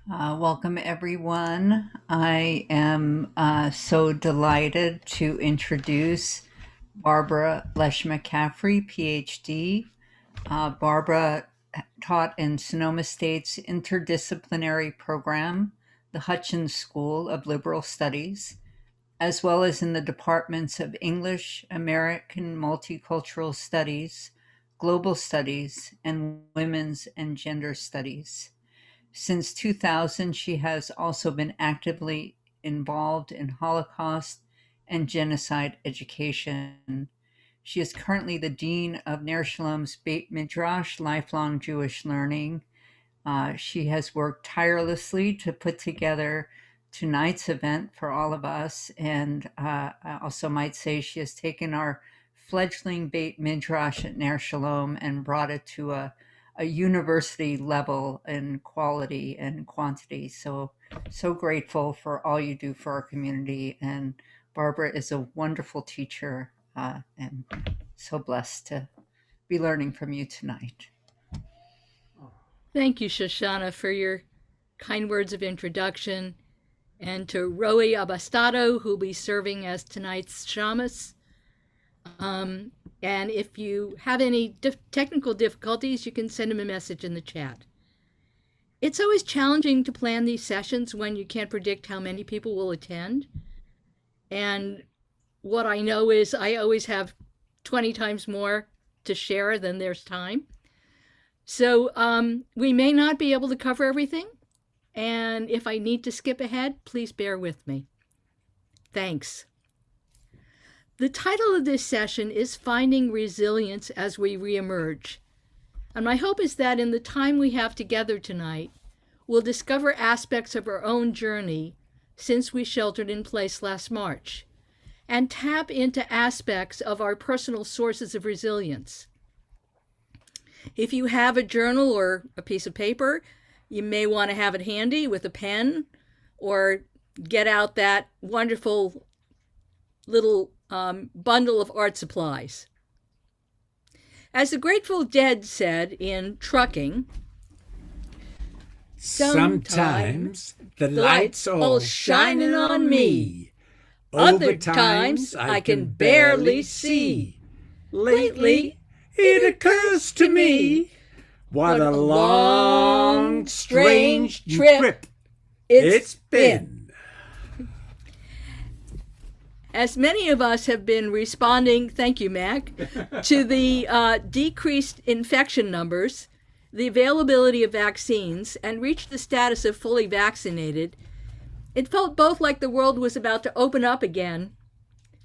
Welcome, everyone. I am so delighted to introduce Barbara Lesch McCaffrey, Ph.D. Barbara taught in Sonoma State's interdisciplinary program, the Hutchins School of Liberal Studies, as well as in the departments of English, American Multicultural Studies, Global Studies, and Women's and Gender Studies. Since 2000, she has also been actively involved in Holocaust and genocide education. She is currently the Dean of Ner Shalom's Beit Midrash Lifelong Jewish Learning. She has worked tirelessly to put together tonight's event for all of us. And I also might say she has taken our fledgling Beit Midrash at Ner Shalom and brought it to a university level in quality and quantity. So grateful for all you do for our community. And Barbara is a wonderful teacher, and so blessed to be learning from you tonight. Thank you, Shoshana, for your kind words of introduction, and to Roe Abastato, who will be serving as tonight's shamus. And if you have any technical difficulties, you can send him a message in the chat. It's always challenging to plan these sessions when you can't predict how many people will attend. And what I know is I always have 20 times more to share than there's time. So we may not be able to cover everything. And if I need to skip ahead, please bear with me. Thanks. The title of this session is Finding Resilience as We Reemerge. And my hope is that in the time we have together tonight, we'll discover aspects of our own journey since we sheltered in place last March, and tap into aspects of our personal sources of resilience. If you have a journal or a piece of paper, you may want to have it handy with a pen, or get out that wonderful little bundle of art supplies. As the Grateful Dead said in Trucking, sometimes the light's all shining on me. Other times I can barely see. Lately it occurs to me, what a long, strange trip it's been. As many of us have been responding, thank you, Mac, to the decreased infection numbers, the availability of vaccines, and reached the status of fully vaccinated, it felt both like the world was about to open up again,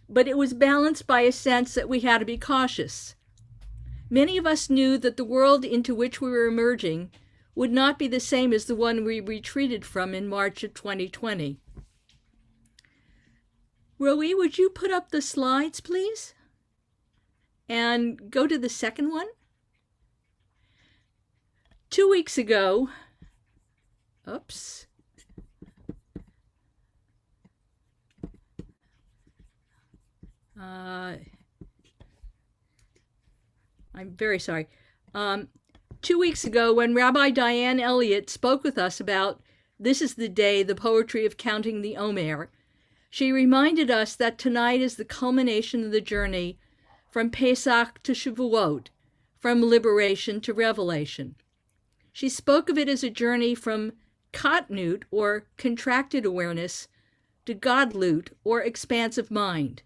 but it was balanced by a sense that we had to be cautious. Many of us knew that the world into which we were emerging would not be the same as the one we retreated from in March of 2020. Roe, would you put up the slides, please? And go to the second one. 2 weeks ago, oops. I'm very sorry. 2 weeks ago, when Rabbi Diane Elliott spoke with us about This is the Day, the Poetry of Counting the Omer, she reminded us that tonight is the culmination of the journey from Pesach to Shavuot, from liberation to revelation. She spoke of it as a journey from katnut, or contracted awareness, to godlut, or expansive mind.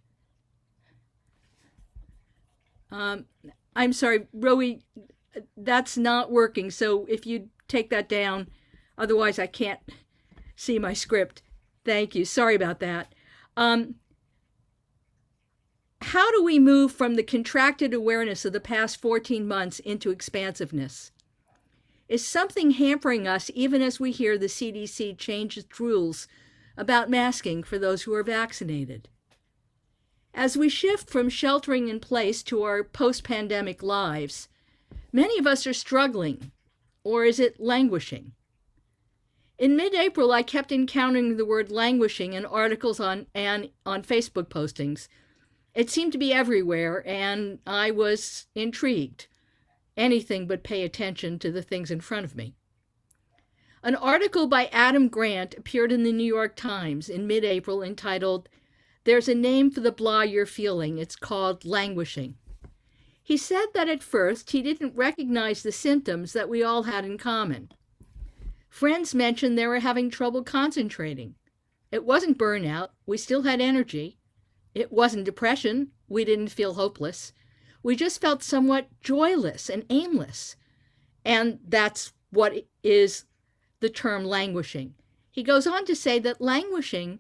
I'm sorry, Roe, that's not working, so if you take that down, otherwise I can't see my script. Thank you. Sorry about that. How do we move from the contracted awareness of the past 14 months into expansiveness? Is something hampering us even as we hear the CDC change its rules about masking for those who are vaccinated? As we shift from sheltering in place to our post-pandemic lives, many of us are struggling, or is it languishing? In mid-April, I kept encountering the word languishing in articles on Facebook postings. It seemed to be everywhere, and I was intrigued. Anything but pay attention to the things in front of me. An article by Adam Grant appeared in the New York Times in mid-April entitled, "There's a Name for the Blah You're Feeling. It's called Languishing." He said that at first he didn't recognize the symptoms that we all had in common. Friends mentioned they were having trouble concentrating. It wasn't burnout. We still had energy. It wasn't depression. We didn't feel hopeless. We just felt somewhat joyless and aimless. And that's what is the term languishing. He goes on to say that languishing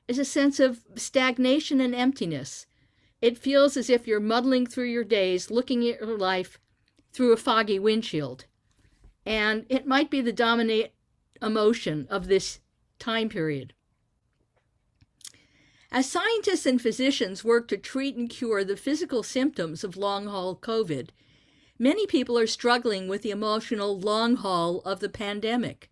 is a sense of stagnation and emptiness. It feels as if you're muddling through your days, looking at your life through a foggy windshield. And it might be the dominant emotion of this time period. As scientists and physicians work to treat and cure the physical symptoms of long-haul COVID, many people are struggling with the emotional long haul of the pandemic.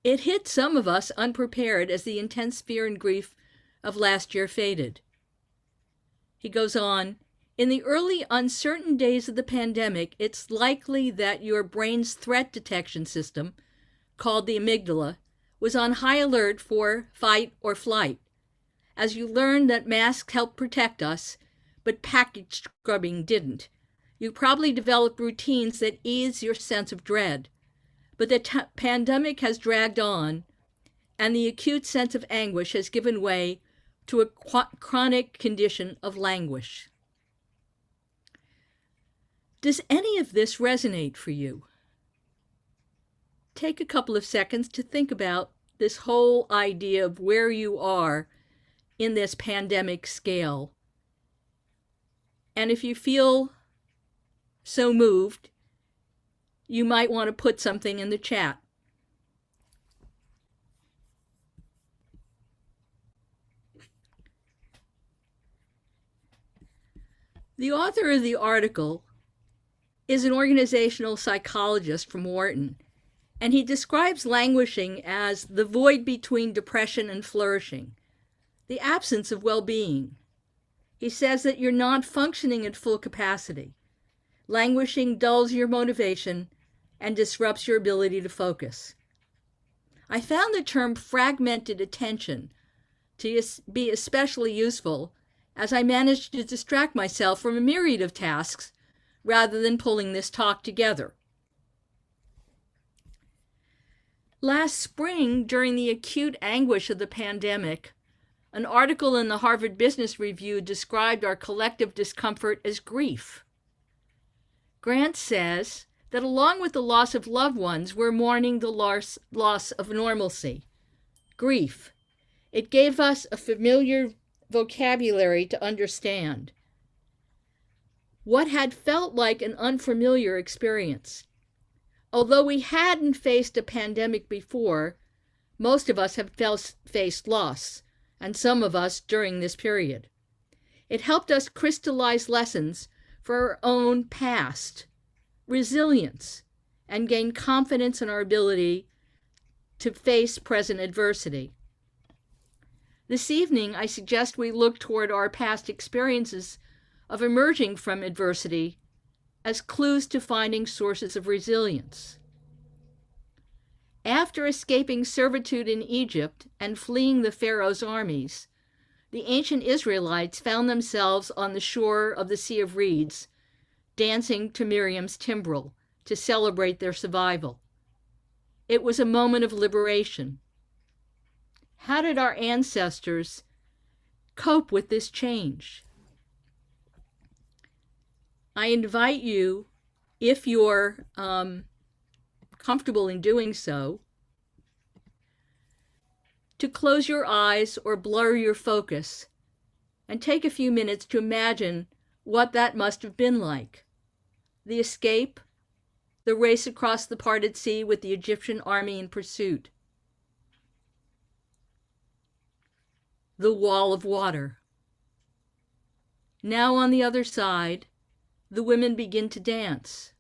It hit some of us unprepared as the intense fear and grief of last year faded. He goes on, in the early uncertain days of the pandemic, it's likely that your brain's threat detection system, called the amygdala, was on high alert for fight or flight. As you learned that masks help protect us, but package scrubbing didn't, you probably developed routines that ease your sense of dread. But the pandemic has dragged on, and the acute sense of anguish has given way to a chronic condition of languish. Does any of this resonate for you? Take a couple of seconds to think about this whole idea of where you are in this pandemic scale. And if you feel so moved, you might want to put something in the chat. The author of the article is an organizational psychologist from Wharton, and he describes languishing as the void between depression and flourishing, the absence of well-being. He says that you're not functioning at full capacity. Languishing dulls your motivation and disrupts your ability to focus. I found the term fragmented attention to be especially useful as I managed to distract myself from a myriad of tasks rather than pulling this talk together. Last spring, during the acute anguish of the pandemic, an article in the Harvard Business Review described our collective discomfort as grief. Grant says that along with the loss of loved ones, we're mourning the loss of normalcy, grief. It gave us a familiar vocabulary to understand what had felt like an unfamiliar experience. Although we hadn't faced a pandemic before, most of us have faced loss, and some of us during this period. It helped us crystallize lessons for our own past, resilience, and gain confidence in our ability to face present adversity. This evening, I suggest we look toward our past experiences of emerging from adversity as clues to finding sources of resilience. After escaping servitude in Egypt and fleeing the Pharaoh's armies, the ancient Israelites found themselves on the shore of the Sea of Reeds, dancing to Miriam's timbrel to celebrate their survival. It was a moment of liberation. How did our ancestors cope with this change? I invite you, if you're comfortable in doing so, to close your eyes or blur your focus and take a few minutes to imagine what that must have been like. The escape, the race across the parted sea with the Egyptian army in pursuit, the wall of water. Now on the other side, the women begin to dance.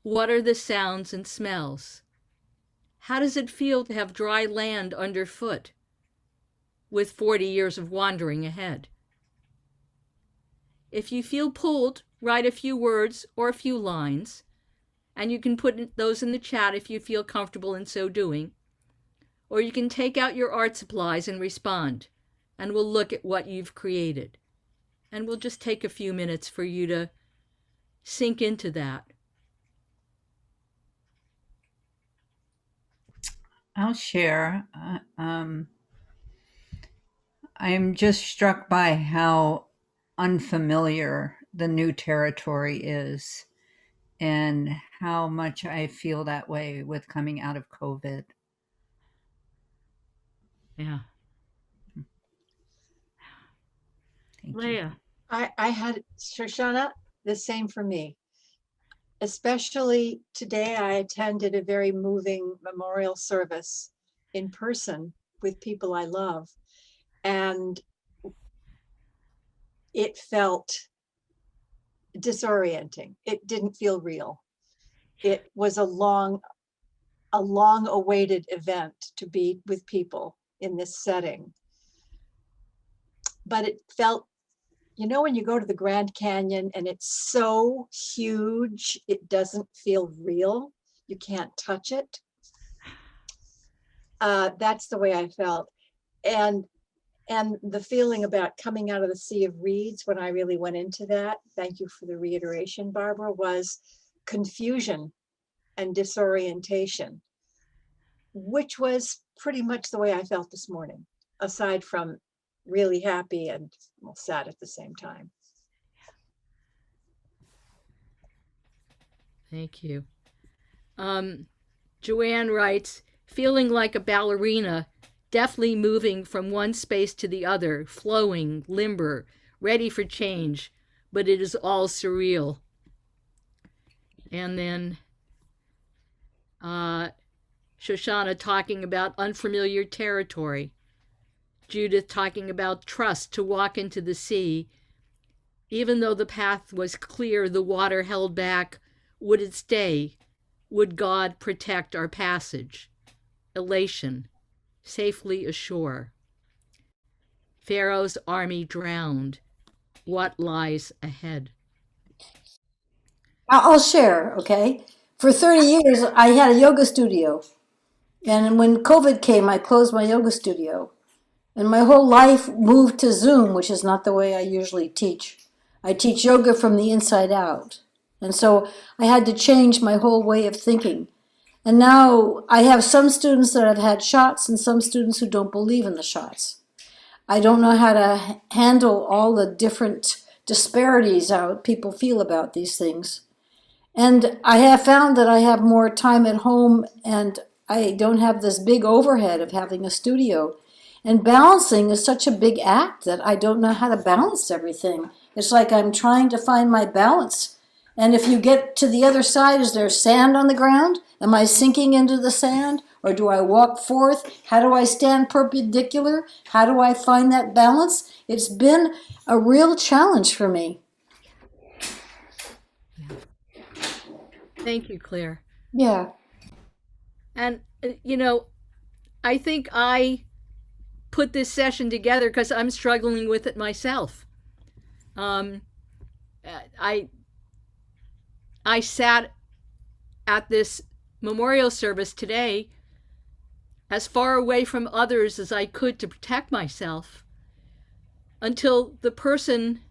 What are the sounds and smells? How does it feel to have dry land underfoot with 40 years of wandering ahead? If you feel pulled, write a few words or a few lines And you can put those in the chat if you feel comfortable in so doing. Or you can take out your art supplies and respond, and we'll look at what you've created. And we'll just take a few minutes for you to sink into that. I'll share. I'm just struck by how unfamiliar the new territory is and how much I feel that way with coming out of COVID. Yeah. Thank you. Leah. I had, Shoshana, the same for me. Especially today, I attended a very moving memorial service in person with people I love. And it felt disorienting. It didn't feel real. It was a long awaited event to be with people in this setting. But it felt, you know, when you go to the Grand Canyon and it's so huge, it doesn't feel real. You can't touch it. That's the way I felt. And the feeling about coming out of the sea of reeds, when I really went into that, thank you for the reiteration, Barbara, was confusion and disorientation, which was pretty much the way I felt this morning, aside from really happy and sad at the same time. Thank you. Joanne writes, feeling like a ballerina, deftly moving from one space to the other, flowing, limber, ready for change, but it is all surreal. And then Shoshana talking about unfamiliar territory. Judith talking about trust to walk into the sea. Even though the path was clear, the water held back. Would it stay? Would God protect our passage? Elation, safely ashore. Pharaoh's army drowned. What lies ahead? I'll share, okay? For 30 years, I had a yoga studio. And when COVID came, I closed my yoga studio. And my whole life moved to Zoom, which is not the way I usually teach. I teach yoga from the inside out. And so I had to change my whole way of thinking. And now I have some students that have had shots and some students who don't believe in the shots. I don't know how to handle all the different disparities how people feel about these things. And I have found that I have more time at home and I don't have this big overhead of having a studio. And balancing is such a big act that I don't know how to balance everything. It's like I'm trying to find my balance. And if you get to the other side, is there sand on the ground? Am I sinking into the sand? Or do I walk forth? How do I stand perpendicular? How do I find that balance? It's been a real challenge for me. Thank you, Claire. Yeah. And, you know, I think I put this session together because I'm struggling with it myself. I sat at this memorial service today as far away from others as I could to protect myself until the person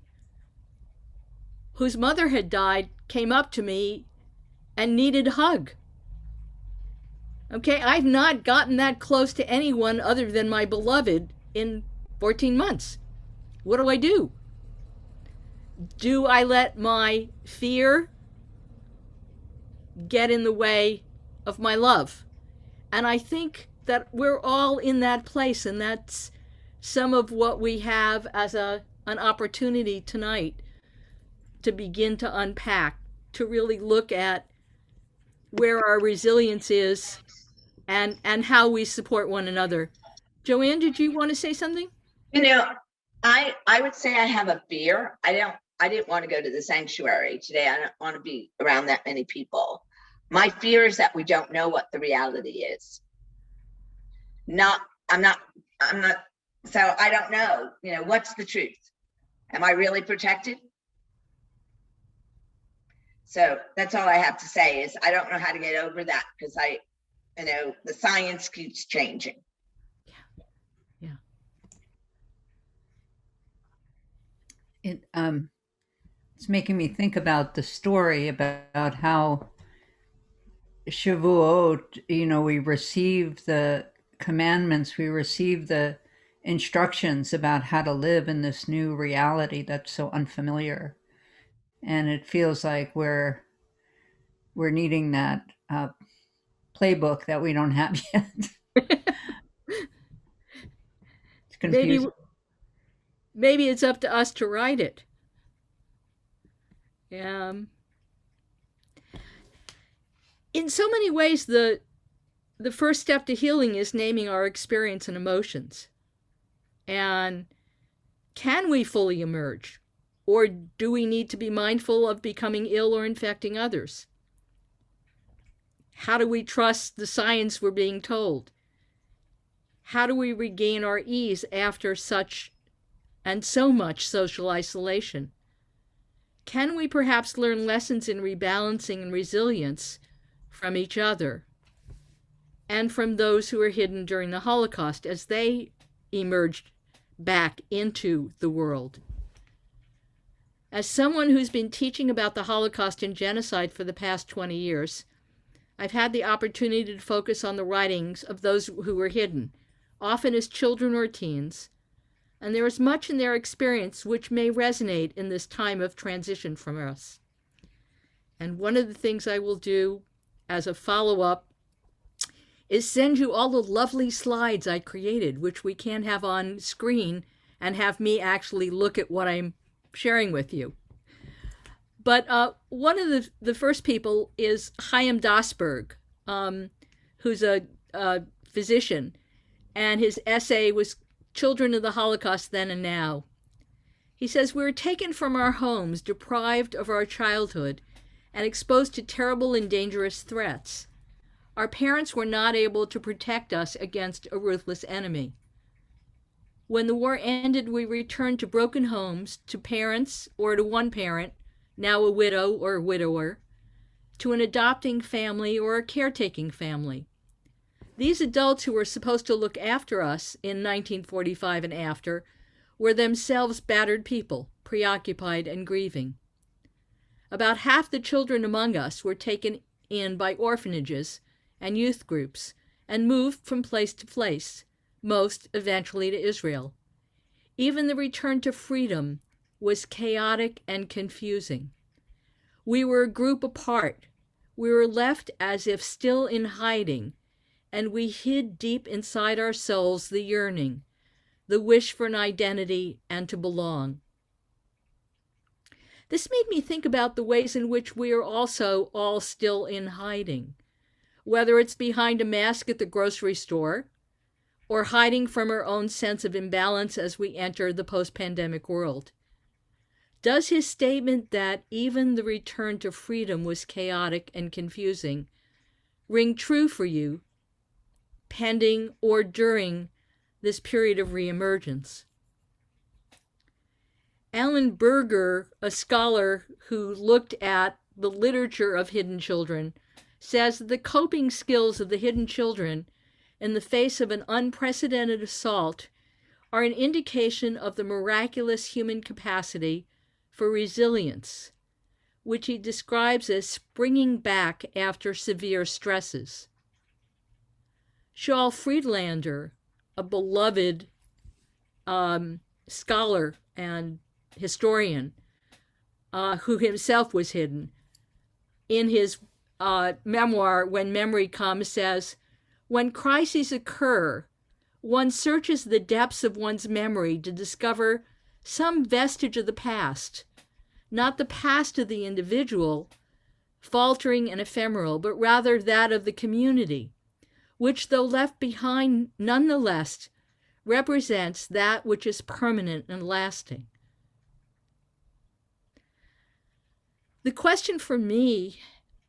whose mother had died came up to me and needed a hug. Okay, I've not gotten that close to anyone other than my beloved in 14 months. What do I do? Do I let my fear get in the way of my love? And I think that we're all in that place, and that's some of what we have as an opportunity tonight to begin to unpack, to really look at where our resilience is and how we support one another. Joanne, did you want to say something? You know, I would say I have a fear. I didn't want to go to the sanctuary today. I don't want to be around that many people. My fear is that we don't know what the reality is. I'm not, so I don't know, you know, what's the truth? Am I really protected? So that's all I have to say is I don't know how to get over that because the science keeps changing. Yeah. It's making me think about the story about how Shavuot, we receive the commandments, we receive the instructions about how to live in this new reality that's so unfamiliar. And it feels like we're needing that playbook that we don't have yet. It's confusing. Maybe it's up to us to write it. In so many ways, the first step to healing is naming our experience and emotions. And can we fully emerge? Or do we need to be mindful of becoming ill or infecting others? How do we trust the science we're being told? How do we regain our ease after such and so much social isolation? Can we perhaps learn lessons in rebalancing and resilience from each other and from those who were hidden during the Holocaust as they emerged back into the world? As someone who's been teaching about the Holocaust and genocide for the past 20 years, I've had the opportunity to focus on the writings of those who were hidden, often as children or teens, and there is much in their experience which may resonate in this time of transition from us. And one of the things I will do as a follow-up is send you all the lovely slides I created, which we can have on screen and have me actually look at what I'm sharing with you. But one of the first people is Chaim Dasberg, who's a physician, and his essay was Children of the Holocaust Then and Now. He says, "We were taken from our homes, deprived of our childhood, and exposed to terrible and dangerous threats. Our parents were not able to protect us against a ruthless enemy. When the war ended, we returned to broken homes, to parents or to one parent, now a widow or a widower, to an adopting family or a caretaking family. These adults who were supposed to look after us in 1945 and after were themselves battered people, preoccupied and grieving. About half the children among us were taken in by orphanages and youth groups and moved from place to place, most eventually to Israel. Even the return to freedom was chaotic and confusing. We were a group apart. We were left as if still in hiding, and we hid deep inside our souls the yearning, the wish for an identity and to belong. This made me think about the ways in which we are also all still in hiding, whether it's behind a mask at the grocery store or hiding from our own sense of imbalance as we enter the post-pandemic world. Does his statement that even the return to freedom was chaotic and confusing ring true for you, pending or during this period of reemergence? Alan Berger, a scholar who looked at the literature of hidden children, says that the coping skills of the hidden children in the face of an unprecedented assault are an indication of the miraculous human capacity for resilience, which he describes as springing back after severe stresses. Shaul Friedlander, a beloved scholar and historian who himself was hidden, in his memoir, When Memory Comes, says, "When crises occur, one searches the depths of one's memory to discover some vestige of the past, not the past of the individual, faltering and ephemeral, but rather that of the community, which, though left behind, nonetheless represents that which is permanent and lasting." The question for me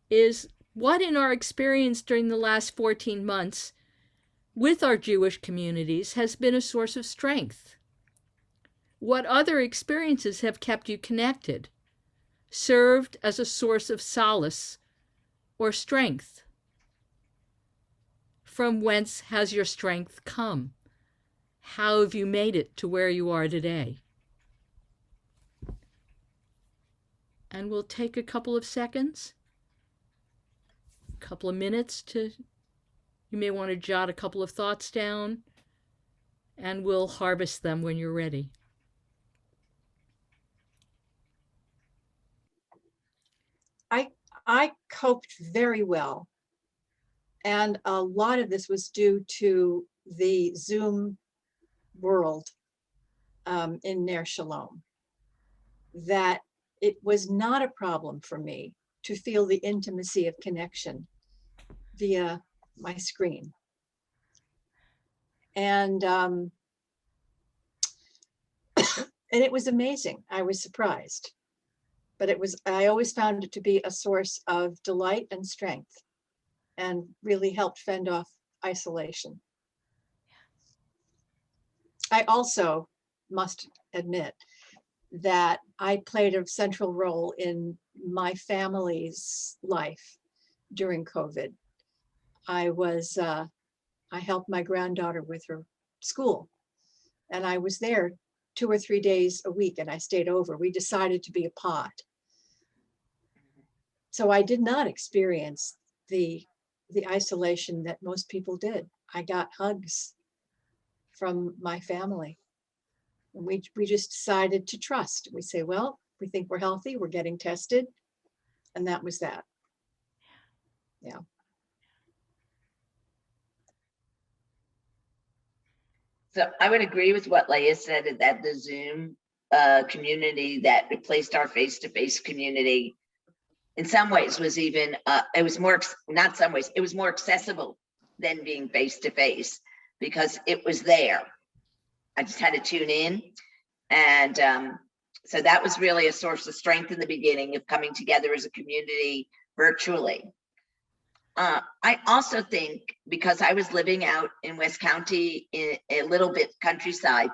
is, what in our experience during the last 14 months with our Jewish communities has been a source of strength? What other experiences have kept you connected? served as a source of solace or strength? From whence has your strength come? How have you made it to where you are today? And we'll take a couple of seconds, a couple of minutes you may want to jot a couple of thoughts down, and we'll harvest them when you're ready. I coped very well. And a lot of this was due to the Zoom world in Ner Shalom, that it was not a problem for me to feel the intimacy of connection via my screen. And and it was amazing. I was surprised, but I always found it to be a source of delight and strength, and really helped fend off isolation. I also must admit that I played a central role in my family's life during COVID. I helped my granddaughter with her school, and I was there 2 or 3 days a week, and I stayed over. We decided to be a pod. So I did not experience the isolation that most people did. I got hugs from my family. And we just decided to trust. We say, well, we think we're healthy, we're getting tested. And that was that. Yeah. So I would agree with what Leah said, that the Zoom community that replaced our face-to-face community in some ways was even, it was more, not some ways, it was more accessible than being face-to-face because it was there. I just had to tune in. And so that was really a source of strength in the beginning of coming together as a community virtually. I also think because I was living out in West County in a little bit countryside,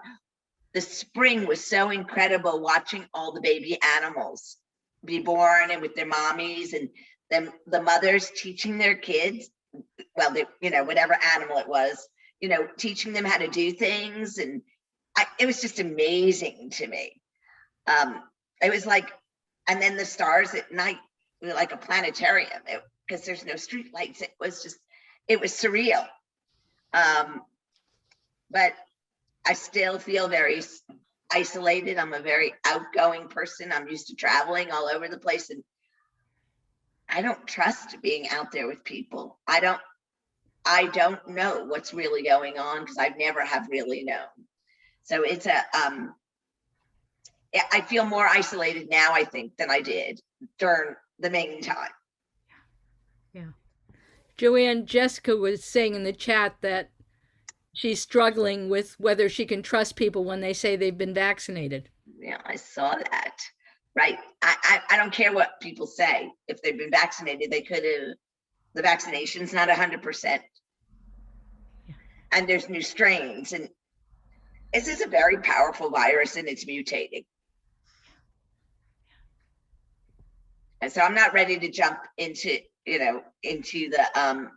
the spring was so incredible watching all the baby animals be born and with their mommies, and then the mothers teaching their kids, well, they, you know, whatever animal it was, you know, teaching them how to do things. And it was just amazing to me. It was like, and then the stars at night were like a planetarium because there's no street lights. It was surreal. But I still feel very isolated. I'm a very outgoing person. I'm used to traveling all over the place, and I don't trust being out there with people. I don't know what's really going on because I've never have really known. So it's I feel more isolated now, I think, than I did during the main time. Yeah. Joanne, Jessica was saying in the chat that she's struggling with whether she can trust people when they say they've been vaccinated. Yeah, I saw that. Right. I don't care what people say. If they've been vaccinated, they could have. The vaccination's not 100%. Yeah. And there's new strains. And this is a very powerful virus, and it's mutating. And so I'm not ready to jump into the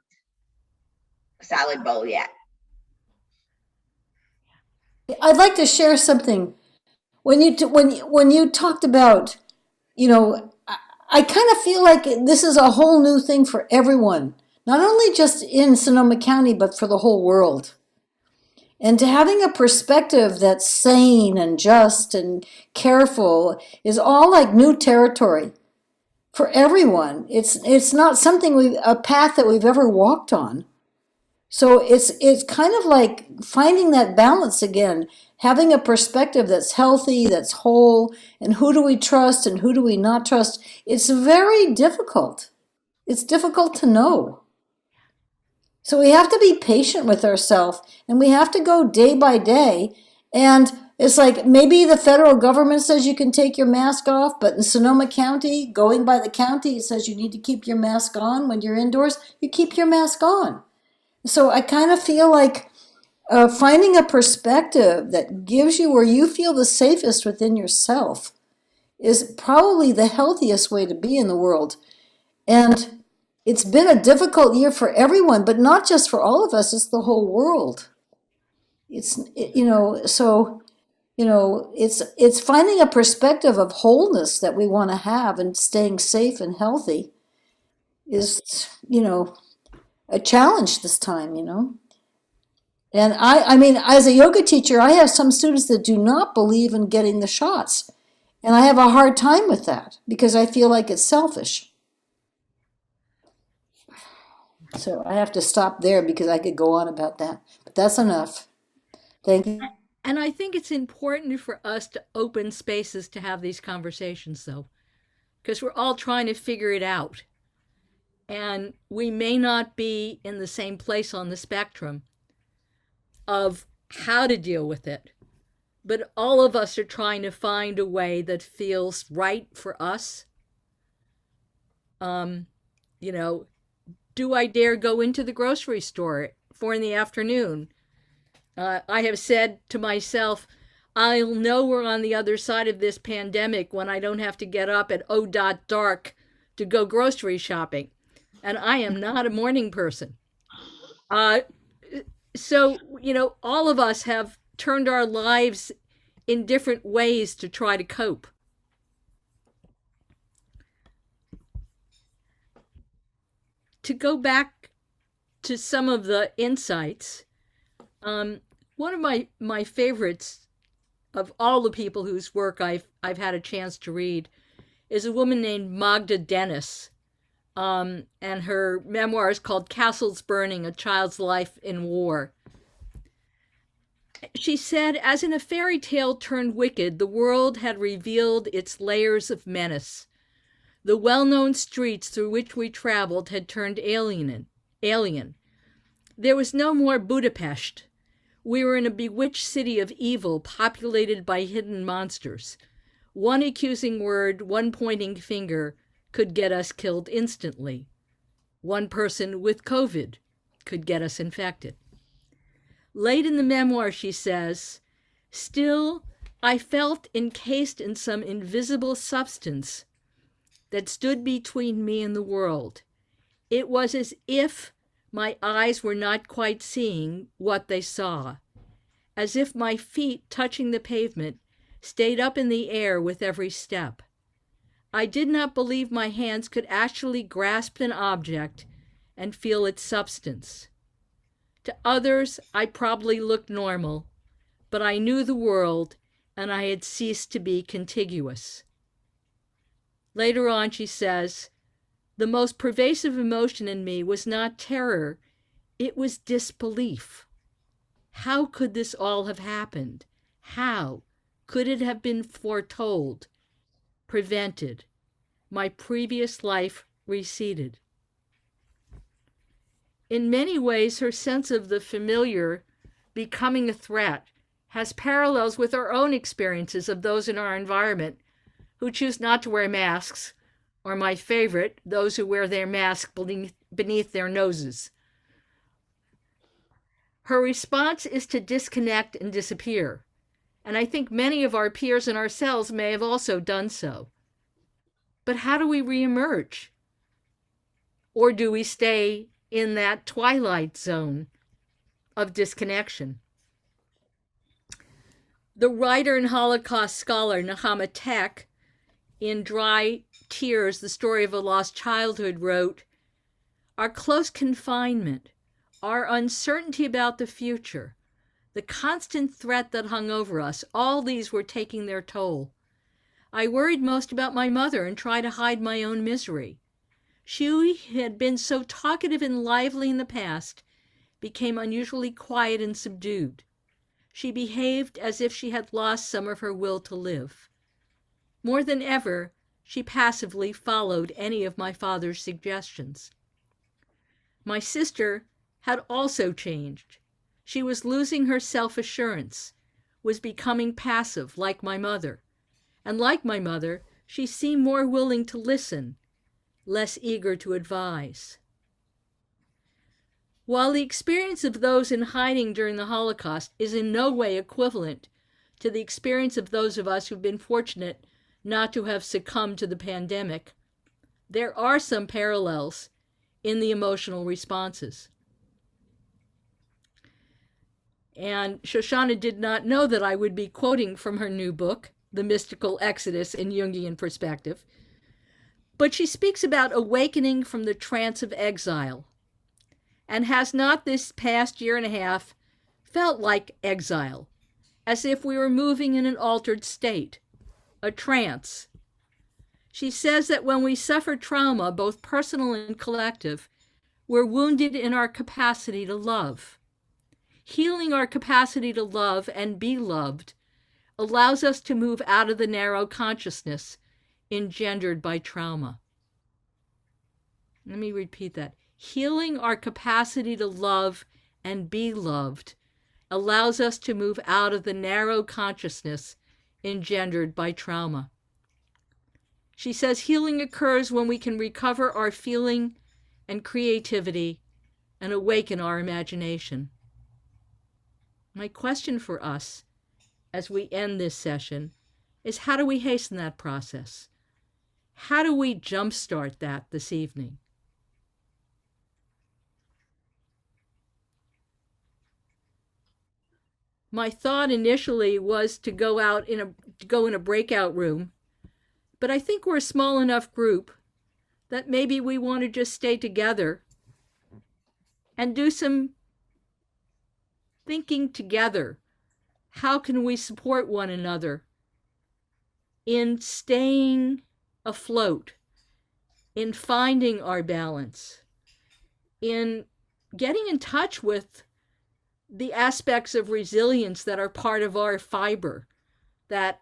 salad bowl yet. I'd like to share something. When you talked about, I kind of feel like this is a whole new thing for everyone, not only just in Sonoma County, but for the whole world. And to having a perspective that's sane and just and careful is all like new territory for everyone. It's not something a path that we've ever walked on. So it's kind of like finding that balance again, having a perspective that's healthy, that's whole, and who do we trust and who do we not trust. It's very difficult. It's difficult to know. So we have to be patient with ourselves, and we have to go day by day. And it's like maybe the federal government says you can take your mask off, but in Sonoma County, going by the county, it says you need to keep your mask on when you're indoors. You keep your mask on. So I kind of feel like finding a perspective that gives you where you feel the safest within yourself is probably the healthiest way to be in the world. And it's been a difficult year for everyone, but not just for all of us, it's the whole world. It's finding a perspective of wholeness that we want to have, and staying safe and healthy is, a challenge this time, And I mean, as a yoga teacher, I have some students that do not believe in getting the shots. And I have a hard time with that because I feel like it's selfish. So I have to stop there because I could go on about that. But that's enough. Thank you. And I think it's important for us to open spaces to have these conversations, though, because we're all trying to figure it out. And we may not be in the same place on the spectrum of how to deal with it, but all of us are trying to find a way that feels right for us. Do I dare go into the grocery store at 4 p.m? I have said to myself, I'll know we're on the other side of this pandemic when I don't have to get up at dark to go grocery shopping. And I am not a morning person. So, all of us have turned our lives in different ways to try to cope. To go back to some of the insights, one of my favorites of all the people whose work I've had a chance to read is a woman named Magda Dennis, and her memoir is called Castles Burning, A Child's Life in War. She said, as in a fairy tale turned wicked, the world had revealed its layers of menace. The well-known streets through which we traveled had turned alien. There was no more Budapest. We were in a bewitched city of evil populated by hidden monsters. One accusing word, one pointing finger could get us killed instantly. One person with COVID could get us infected. Late in the memoir, she says, still, I felt encased in some invisible substance that stood between me and the world. It was as if my eyes were not quite seeing what they saw, as if my feet touching the pavement stayed up in the air with every step. I did not believe my hands could actually grasp an object and feel its substance. To others, I probably looked normal, but I knew the world and I had ceased to be contiguous. Later on, she says, the most pervasive emotion in me was not terror, it was disbelief. How could this all have happened? How could it have been foretold, prevented? My previous life receded. In many ways, her sense of the familiar becoming a threat has parallels with our own experiences of those in our environment who choose not to wear masks, or my favorite, those who wear their mask beneath their noses. Her response is to disconnect and disappear, and I think many of our peers and ourselves may have also done so. But how do we reemerge? Or do we stay in that twilight zone of disconnection? The writer and Holocaust scholar Nahama Tech, in Dry Tears, The Story of a Lost Childhood, wrote, our close confinement, our uncertainty about the future, the constant threat that hung over us, all these were taking their toll. I worried most about my mother and tried to hide my own misery. She had been so talkative and lively in the past, became unusually quiet and subdued. She behaved as if she had lost some of her will to live. More than ever, she passively followed any of my father's suggestions. My sister had also changed. She was losing her self-assurance, was becoming passive like my mother. And like my mother, she seemed more willing to listen, less eager to advise. While the experience of those in hiding during the Holocaust is in no way equivalent to the experience of those of us who've been fortunate not to have succumbed to the pandemic, there are some parallels in the emotional responses. And Shoshana did not know that I would be quoting from her new book, The Mystical Exodus in Jungian Perspective. But she speaks about awakening from the trance of exile. And has not this past year and a half felt like exile, as if we were moving in an altered state, a trance? She says that when we suffer trauma, both personal and collective, we're wounded in our capacity to love. Healing our capacity to love and be loved allows us to move out of the narrow consciousness engendered by trauma. Let me repeat that. Healing our capacity to love and be loved allows us to move out of the narrow consciousness engendered by trauma. She says healing occurs when we can recover our feeling and creativity and awaken our imagination. My question for us as we end this session is, how do we hasten that process? How do we jumpstart that this evening? My thought initially was to go in a breakout room, but I think we're a small enough group that maybe we want to just stay together and do some thinking together. How can we support one another in staying afloat, in finding our balance, in getting in touch with the aspects of resilience that are part of our fiber? That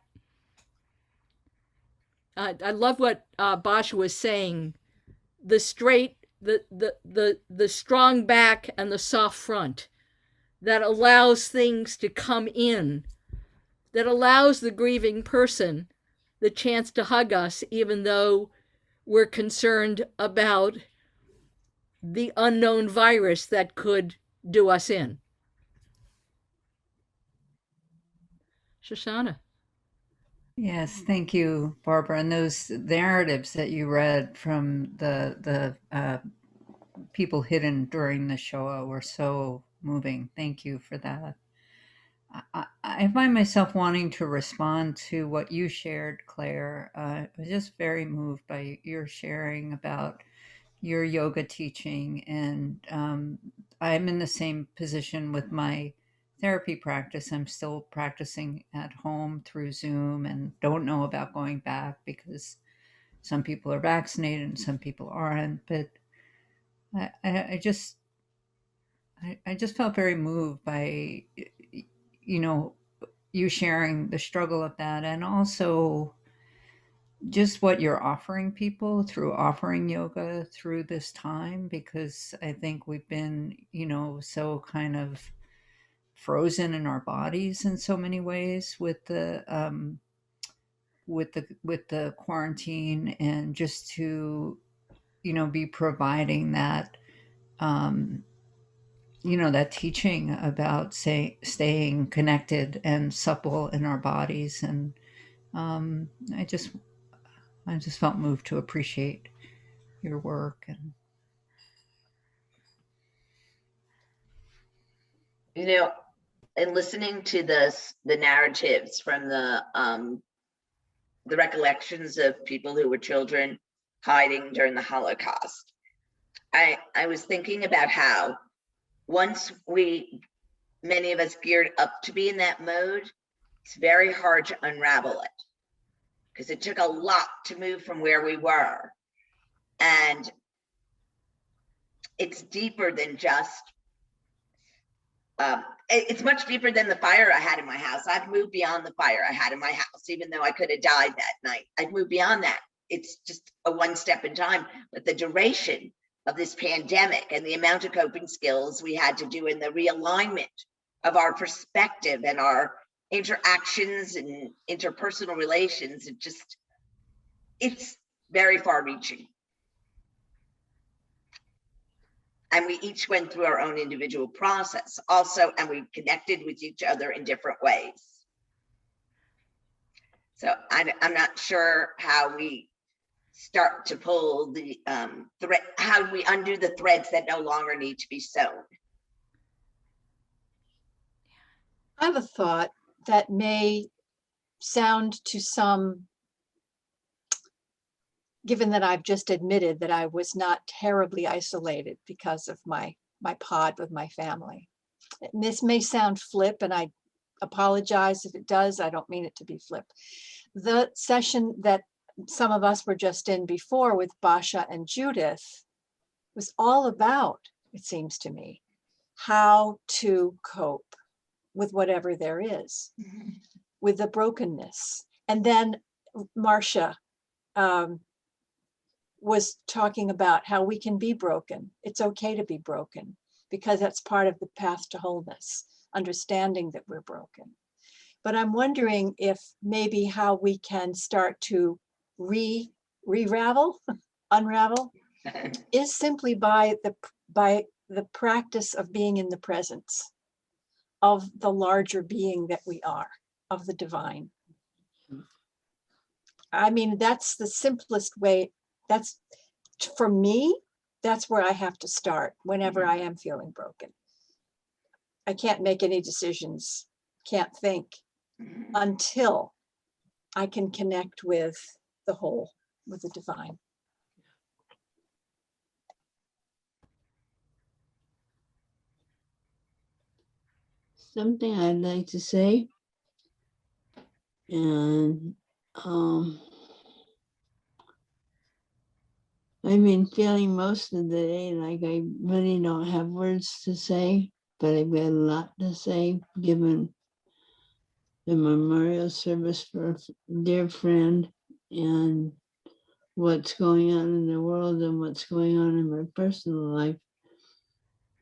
I love what Basha was saying, the strong back and the soft front that allows things to come in, that allows the grieving person the chance to hug us, even though we're concerned about the unknown virus that could do us in. Shoshana. Yes, thank you, Barbara. And those narratives that you read from the people hidden during the Shoah were so moving. Thank you for that. I find myself wanting to respond to what you shared, Claire. I was just very moved by your sharing about your yoga teaching. And I'm in the same position with my therapy practice. I'm still practicing at home through Zoom and don't know about going back because some people are vaccinated and some people aren't. But I just felt very moved by, you sharing the struggle of that, and also just what you're offering people through offering yoga through this time, because I think we've been, so kind of frozen in our bodies in so many ways with the quarantine, and just to be providing that that teaching about staying connected and supple in our bodies. And I just felt moved to appreciate your work. And in listening to the narratives from the recollections of people who were children hiding during the Holocaust, I was thinking about how once many of us geared up to be in that mode, it's very hard to unravel it, because it took a lot to move from where we were. And it's deeper than just, it's much deeper than the fire I had in my house. I've moved beyond the fire I had in my house, even though I could have died that night. I've moved beyond that. It's just a one step in time. But the duration of this pandemic and the amount of coping skills we had to do in the realignment of our perspective and our interactions and interpersonal relations, it's very far reaching. And we each went through our own individual process also, and we connected with each other in different ways. So I'm not sure how we start to pull the thread, how we undo the threads that no longer need to be sewn. I have a thought that may sound to some, given that I've just admitted that I was not terribly isolated because of my pod with my family. And this may sound flip, and I apologize if it does. I don't mean it to be flip. The session that some of us were just in before with Basha and Judith was all about, it seems to me, how to cope with whatever there is, with the brokenness. And then Marcia was talking about how we can be broken. It's okay to be broken because that's part of the path to wholeness, understanding that we're broken. But I'm wondering if maybe how we can start to unravel is simply by the practice of being in the presence of the larger being that we are, of the divine. I mean, that's the simplest way. That's, for me, that's where I have to start whenever I am feeling broken. I can't make any decisions, can't think until I can connect with the whole, with the divine. Something I'd like to say, and I've been feeling most of the day like I really don't have words to say, but I've got a lot to say given the memorial service for a dear friend and what's going on in the world and what's going on in my personal life.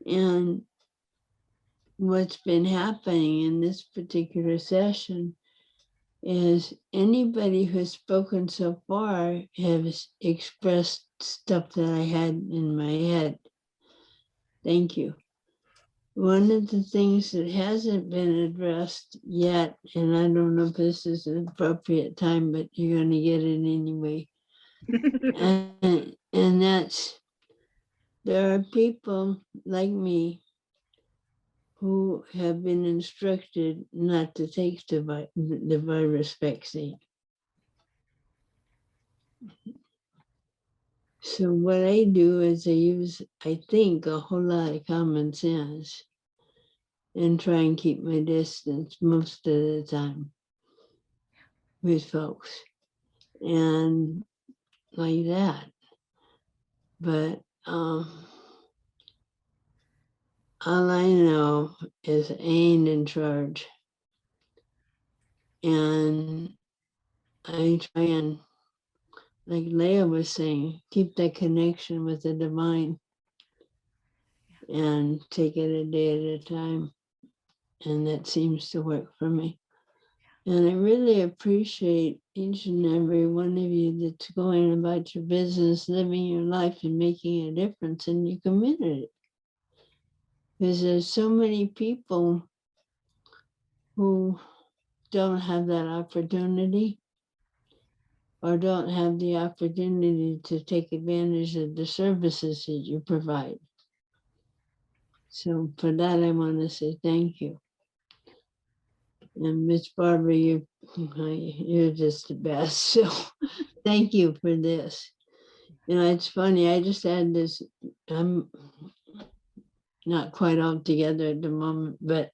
And what's been happening in this particular session is anybody who's spoken so far has expressed stuff that I had in my head. Thank you. One of the things that hasn't been addressed yet, and I don't know if this is an appropriate time, but you're going to get it anyway. and that's, there are people like me who have been instructed not to take the virus vaccine. So what I do is I use, I think, a whole lot of common sense and try and keep my distance most of the time with folks and like that. But all I know is I ain't in charge. And I try and, like Leyl was saying, keep that connection with the divine and take it a day at a time. And that seems to work for me. And I really appreciate each and every one of you that's going about your business, living your life and making a difference in your community. Because there's so many people who don't have that opportunity or don't have the opportunity to take advantage of the services that you provide. So for that, I want to say thank you. And Miss Barbara, you're just the best. So thank you for this. You know, it's funny, I just had this, I'm not quite all together at the moment, but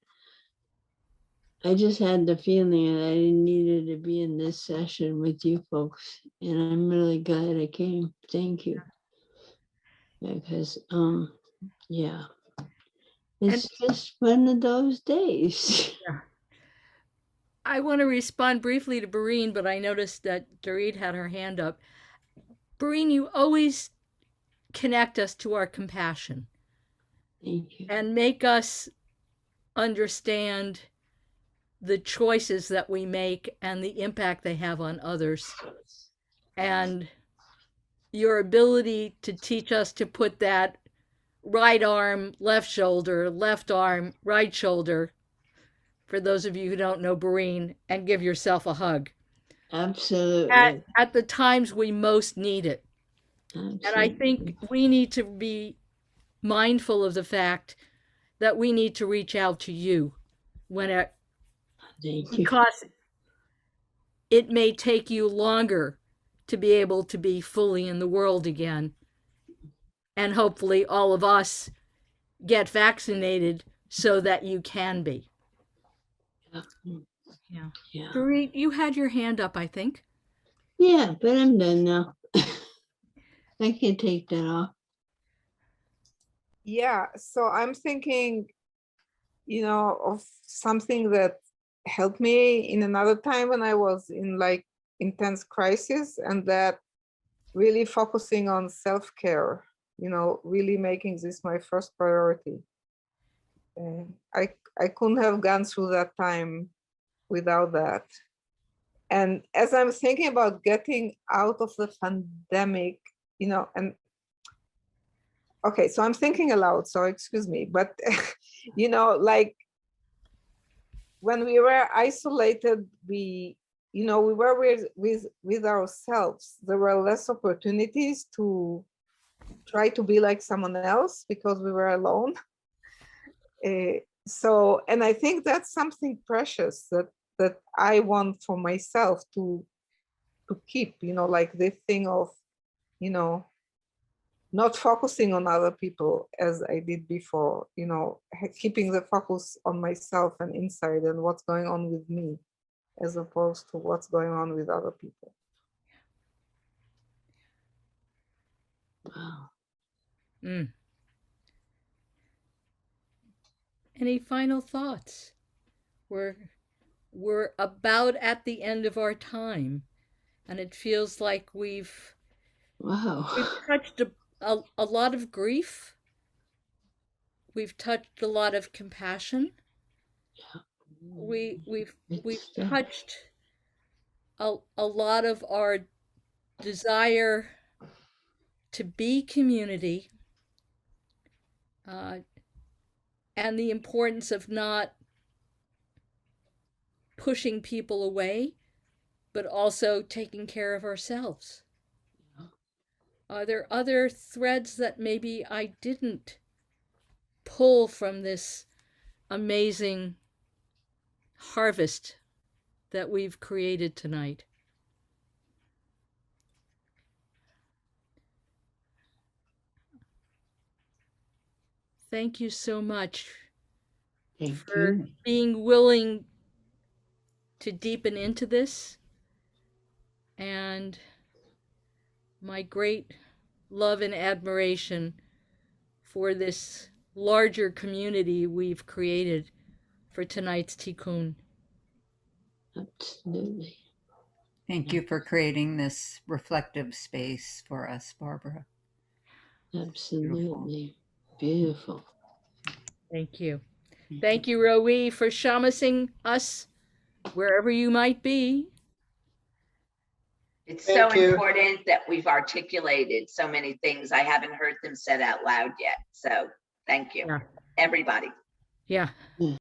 I just had the feeling that I needed to be in this session with you folks. And I'm really glad I came. Thank you. Because, yeah, it's just one of those days. Yeah. I want to respond briefly to Bareen, but I noticed that Dorit had her hand up. Bareen, you always connect us to our compassion. Thank you. And make us understand the choices that we make and the impact they have on others. And your ability to teach us to put that right arm, left shoulder, left arm, right shoulder, for those of you who don't know Bareen, and give yourself a hug. Absolutely. at the times we most need it. Absolutely. And I think we need to be mindful of the fact that we need to reach out to you Thank you. because it may take you longer to be able to be fully in the world again. And hopefully all of us get vaccinated so that you can be. Yeah. Yeah. Dorit, you had your hand up, I think. Yeah, but I'm done now. I can take that off. Yeah, so I'm thinking, of something that helped me in another time when I was in like intense crisis, and that really focusing on self-care, really making this my first priority. And I couldn't have gone through that time without that. And as I'm thinking about getting out of the pandemic, and okay, so I'm thinking aloud, so excuse me, but like when we were isolated, we were with ourselves. There were less opportunities to try to be like someone else because we were alone. And I think that's something precious that I want for myself to keep, like this thing of, not focusing on other people as I did before, keeping the focus on myself and inside and what's going on with me, as opposed to what's going on with other people. Wow. Any final thoughts? We're about at the end of our time, and it feels like we've touched a lot of grief. We've touched a lot of compassion. We've touched a lot of our desire to be community, and the importance of not pushing people away, but also taking care of ourselves. Are there other threads that maybe I didn't pull from this amazing harvest that we've created tonight? Thank you so much for being willing to deepen into this, and my great love and admiration for this larger community we've created for tonight's Tikkun. Absolutely. Thank you for creating this reflective space for us, Barbara. Absolutely. Beautiful. Thank you. Thank you, Roe, for shamasing us wherever you might be. It's so important that we've articulated so many things. I haven't heard them said out loud yet. So thank you, everybody. Yeah.